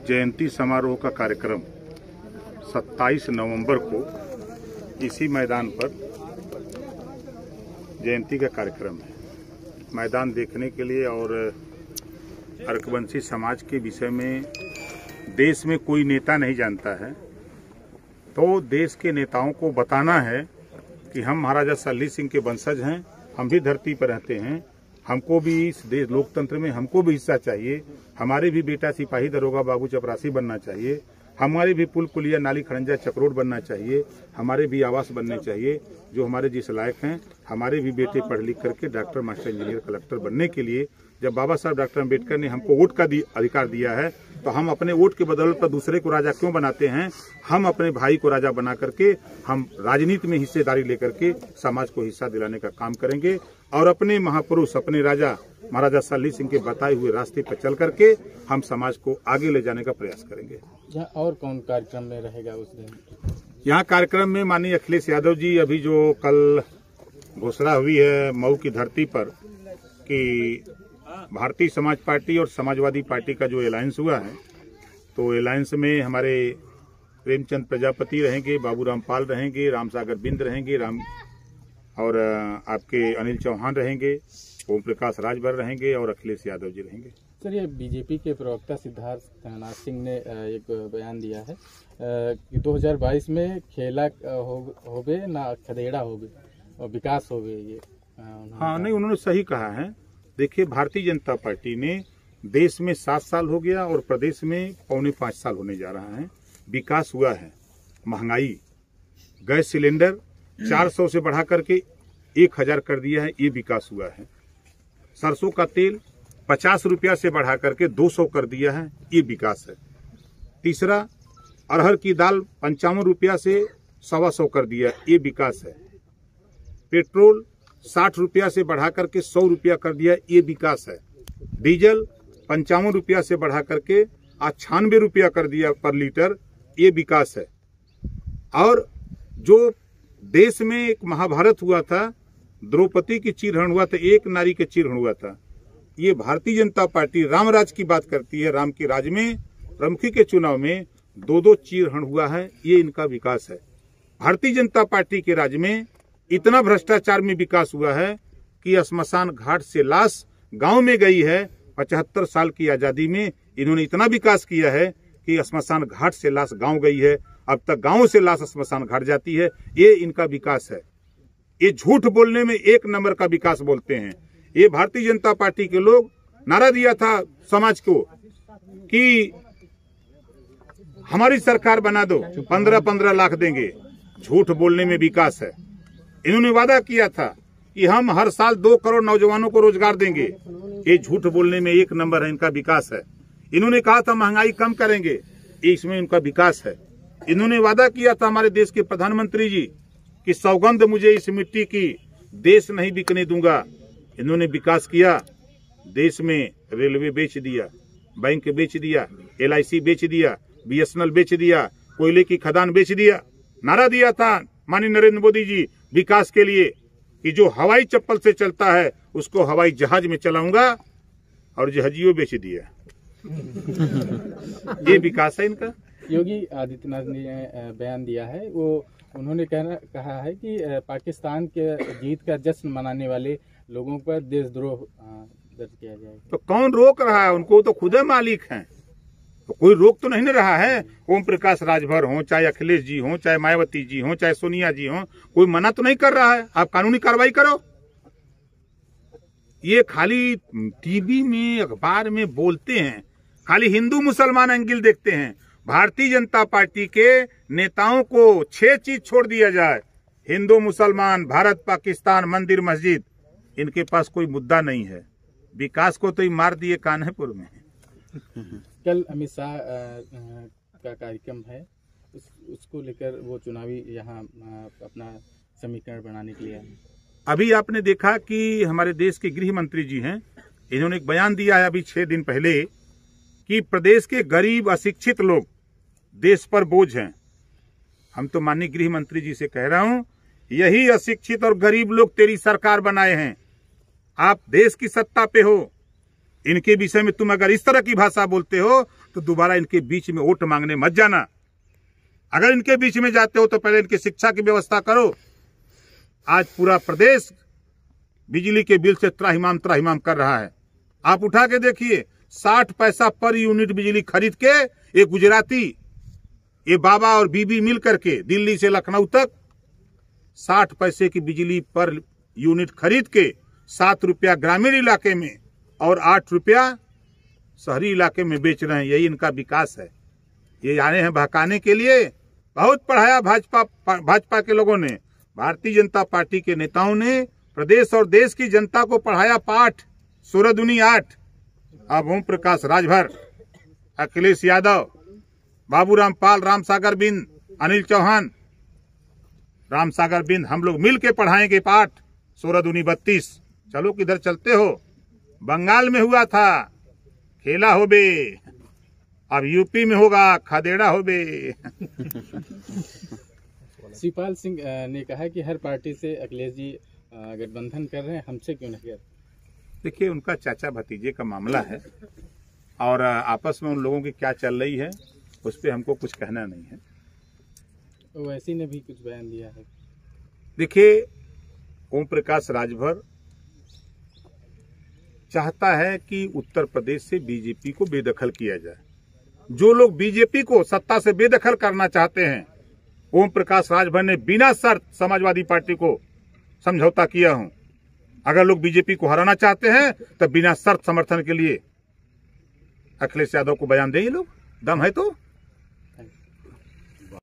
जयंती समारोह का कार्यक्रम 27 नवंबर को इसी मैदान पर जयंती का कार्यक्रम है। मैदान देखने के लिए और अर्कवंशी समाज के विषय में देश में कोई नेता नहीं जानता है, तो देश के नेताओं को बताना है कि हम महाराजा सल्ली सिंह के वंशज हैं, हम भी धरती पर रहते हैं, हमको भी इस देश लोकतंत्र में हमको भी हिस्सा चाहिए, हमारे भी बेटा सिपाही दरोगा बाबू चपरासी बनना चाहिए, हमारे भी पुल पुलिया नाली खड़ंजा चक्रोड बनना चाहिए, हमारे भी आवास बनने चाहिए जो हमारे जिस लायक हैं, हमारे भी बेटे पढ़ लिख करके डॉक्टर, मास्टर, इंजीनियर, कलेक्टर बनने के लिए जब बाबा साहब डॉक्टर अम्बेडकर ने हमको वोट का अधिकार दिया है, तो हम अपने वोट के बदौलत पर दूसरे को राजा क्यों बनाते हैं। हम अपने भाई को राजा बना करके हम राजनीति में हिस्सेदारी लेकर के समाज को हिस्सा दिलाने का काम करेंगे और अपने महापुरुष, अपने राजा महाराजा सल्ली सिंह के बताए हुए रास्ते पर चल करके हम समाज को आगे ले जाने का प्रयास करेंगे। और कौन कार्यक्रम में रहेगा उस दिन? यहाँ कार्यक्रम में माननीय अखिलेश यादव जी, अभी जो कल घोषणा हुई है मऊ की धरती पर कि भारतीय समाज पार्टी और समाजवादी पार्टी का जो अलायंस हुआ है, तो अलायंस में हमारे प्रेमचंद प्रजापति रहेंगे, बाबू रामपाल रहेंगे, रामसागर बिंद रहेंगे, और आपके अनिल चौहान रहेंगे, ओम प्रकाश राजभर रहेंगे और अखिलेश यादव जी रहेंगे। सर, ये बीजेपी के प्रवक्ता सिद्धार्थ नाथ सिंह ने एक बयान दिया है कि 2022 में खेला होगे ना खदेड़ा होगे और विकास होगे। ये हाँ, नहीं, उन्होंने सही कहा है। देखिए, भारतीय जनता पार्टी ने देश में 7 साल हो गया और प्रदेश में 4.25 साल होने जा रहा है। विकास हुआ है, महंगाई, गैस सिलेंडर 400 से बढ़ा करके 1000 कर दिया है, ये विकास हुआ है। सरसों का तेल 50 रुपया से बढ़ा करके 200 कर दिया है, ये विकास है। तीसरा, अरहर की दाल 55 रुपया से 125 कर दिया, ये विकास है। पेट्रोल 60 रुपया से बढ़ा करके 100 रुपया कर दिया, ये विकास है। डीजल 55 रुपया से बढ़ा करके 98 रुपया कर दिया पर लीटर, ये विकास है। और जो देश में एक महाभारत हुआ था, द्रौपदी की चीरहरण हुआ था, एक नारी के चीरहरण हुआ था, ये भारतीय जनता पार्टी रामराज की बात करती है। राम के राज में, प्रमुखी के चुनाव में 2-2 चीरहरण हुआ है, ये इनका विकास है। भारतीय जनता पार्टी के राज में इतना भ्रष्टाचार में विकास हुआ है कि श्मशान घाट से लाश गांव में गई है। 75 साल की आजादी में इन्होंने इतना विकास किया है कि श्मशान घाट से लाश गांव गई है, अब तक गांव से लाश श्मशान घाट जाती है, ये इनका विकास है। ये झूठ बोलने में 1 नंबर का विकास बोलते हैं। ये भारतीय जनता पार्टी के लोग नारा दिया था समाज को कि हमारी सरकार बना दो, 15-15 लाख देंगे। झूठ बोलने में विकास है। इन्होंने वादा किया था कि हम हर साल 2 करोड़ नौजवानों को रोजगार देंगे, ये झूठ बोलने में 1 नंबर है, इनका विकास है। इन्होंने कहा था महंगाई कम करेंगे, इसमें इनका विकास है। इन्होंने वादा किया था हमारे देश के प्रधानमंत्री जी कि सौगंध मुझे इस मिट्टी की, देश नहीं बिकने दूंगा। इन्होंने विकास किया, देश में रेलवे बेच दिया, बैंक बेच दिया, LIC बेच दिया, BSNL बेच दिया, कोयले की खदान बेच दिया। नारा दिया था माननीय नरेंद्र मोदी जी विकास के लिए कि जो हवाई चप्पल से चलता है उसको हवाई जहाज में चलाऊंगा, और जहाजियों बेच दिया। ये विकास है इनका। योगी आदित्यनाथ ने बयान दिया है, वो उन्होंने कहा है कि पाकिस्तान के जीत का जश्न मनाने वाले लोगों पर देशद्रोह दर्ज किया जाएगा। तो कौन रोक रहा है उनको? तो खुद मालिक हैं, तो कोई रोक तो नहीं न रहा है। ओम प्रकाश राजभर हो, चाहे अखिलेश जी हो, चाहे मायावती जी हो, चाहे सोनिया जी हो, कोई मना तो नहीं कर रहा है। आप कानूनी कार्रवाई करो। ये खाली टीवी में, अखबार में बोलते हैं, खाली हिंदू मुसलमान एंगल देखते हैं। भारतीय जनता पार्टी के नेताओं को 6 चीज छोड़ दिया जाए, हिंदू मुसलमान, भारत पाकिस्तान, मंदिर मस्जिद, इनके पास कोई मुद्दा नहीं है। विकास को तो ही मार दिए कान्हपुर में। कल अमित शाह का कार्यक्रम है, उसको लेकर वो चुनावी यहाँ अपना समीकरण बनाने के लिए। अभी आपने देखा कि हमारे देश के गृह मंत्री जी हैं, इन्होंने एक बयान दिया है अभी 6 दिन पहले कि प्रदेश के गरीब अशिक्षित लोग देश पर बोझ हैं। हम तो माननीय गृह मंत्री जी से कह रहा हूं, यही अशिक्षित और गरीब लोग तेरी सरकार बनाए हैं। आप देश की सत्ता पे हो, इनके विषय में तुम अगर इस तरह की भाषा बोलते हो तो दोबारा इनके बीच में वोट मांगने मत जाना। अगर इनके बीच में जाते हो तो पहले इनकी शिक्षा की व्यवस्था करो। आज पूरा प्रदेश बिजली के बिल से त्राहिमाम कर रहा है। आप उठा के देखिए, 60 पैसा पर यूनिट बिजली खरीद के एक गुजराती, ये बाबा और बीबी मिल करके दिल्ली से लखनऊ तक 60 पैसे की बिजली पर यूनिट खरीद के 7 रुपया ग्रामीण इलाके में और 8 रुपया शहरी इलाके में बेच रहे हैं। यही इनका विकास है। ये आए हैं बहकाने के लिए। बहुत पढ़ाया भाजपा के लोगों ने, भारतीय जनता पार्टी के नेताओं ने प्रदेश और देश की जनता को पढ़ाया पाठ। 16 दूनी 8। अब ओम प्रकाश राजभर, अखिलेश यादव, बाबूराम पाल, रामसागर बिंद, अनिल चौहान, रामसागर बिंद, हम लोग मिल के पढ़ाएंगे पाठ। 16 दूनी 32। चलो किधर चलते हो? बंगाल में हुआ था खेला हो बे, अब यूपी में होगा खदेड़ा हो बे। शिवपाल सिंह ने कहा कि हर पार्टी से अखिलेश जी गठबंधन कर रहे हैं, हमसे क्यों नहीं कर? देखिए, उनका चाचा भतीजे का मामला है और आपस में उन लोगों की क्या चल रही है उस पर हमको कुछ कहना नहीं है। ओवैसी ने भी कुछ बयान दिया है। देखिए, ओम प्रकाश राजभर चाहता है कि उत्तर प्रदेश से बीजेपी को बेदखल किया जाए। जो लोग बीजेपी को सत्ता से बेदखल करना चाहते हैं, ओम प्रकाश राजभर ने बिना शर्त समाजवादी पार्टी को समझौता किया हूं। अगर लोग बीजेपी को हराना चाहते हैं तो बिना शर्त समर्थन के लिए अखिलेश यादव को बयान दें। ये लोग दम है तो